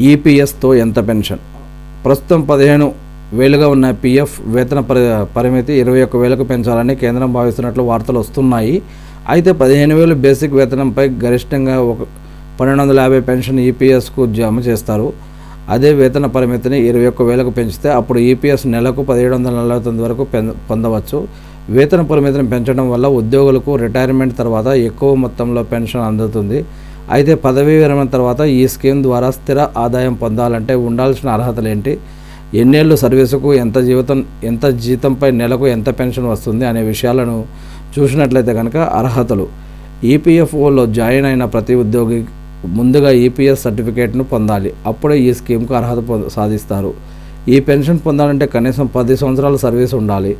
ఈపీఎస్తో ఎంత పెన్షన్? ప్రస్తుతం 15,000గా ఉన్న పీఎఫ్ వేతన పరిమితి 21,000కు పెంచాలని కేంద్రం భావిస్తున్నట్లు వార్తలు వస్తున్నాయి. అయితే 15,000 బేసిక్ వేతనంపై గరిష్టంగా 1,250 పెన్షన్ ఈపీఎస్కు జమ చేస్తారు. అదే వేతన పరిమితిని 21,000కు పెంచితే అప్పుడు ఈపీఎస్ నెలకు 1,749 వరకు పొందవచ్చు. వేతన పరిమితిని పెంచడం వల్ల ఉద్యోగులకు రిటైర్మెంట్ తర్వాత ఎక్కువ మొత్తంలో పెన్షన్ అందుతుంది. అయితే పదవీ విరమణ తర్వాత ఈ స్కీమ్ ద్వారా స్థిర ఆదాయం పొందాలంటే ఉండాల్సిన అర్హతలు ఏంటి, ఎన్నేళ్ళు సర్వీసుకు, ఎంత జీతంపై నెలకు ఎంత పెన్షన్ వస్తుంది అనే విషయాలను చూసినట్లయితే కనుక అర్హతలు. ఈపీఎఫ్ఓలో జాయిన్ అయిన ప్రతి ఉద్యోగి ముందుగా ఈపీఎస్ సర్టిఫికేట్ను పొందాలి. అప్పుడే ఈ స్కీమ్కు అర్హత సాధిస్తారు. ఈ పెన్షన్ పొందాలంటే కనీసం 10 సంవత్సరాల సర్వీస్ ఉండాలి.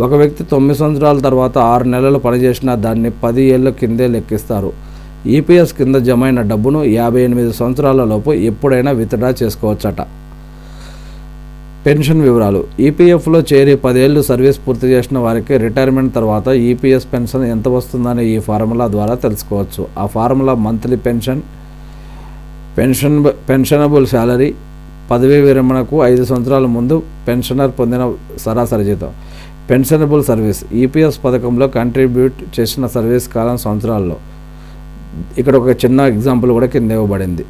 ఒక వ్యక్తి 9 సంవత్సరాల తర్వాత 6 నెలలు పనిచేసినా దాన్ని 10 ఏళ్ల కిందే లెక్కిస్తారు. ఈపీఎస్ కింద జమైన డబ్బును 58 సంవత్సరాల లోపు ఎప్పుడైనా విత్డ్రా చేసుకోవచ్చట. పెన్షన్ వివరాలు. ఈపీఎఫ్లో చేరి 10 ఏళ్ళు సర్వీస్ పూర్తి చేసిన వారికి రిటైర్మెంట్ తర్వాత ఈపీఎస్ పెన్షన్ ఎంత వస్తుందని ఈ ఫార్ములా ద్వారా తెలుసుకోవచ్చు. ఆ ఫార్ములా మంత్లీ పెన్షనబుల్ శాలరీ, పదవీ విరమణకు 5 సంవత్సరాల ముందు పెన్షనర్ పొందిన సరాసరి జీతం. Pensionable service. ఈపీఎస్ పథకంలో కంట్రిబ్యూట్ చేసిన సర్వీస్ కాలం సంవత్సరాల్లో. ఇక్కడ ఒక చిన్న ఎగ్జాంపుల్ కూడా కింద ఇవ్వబడింది.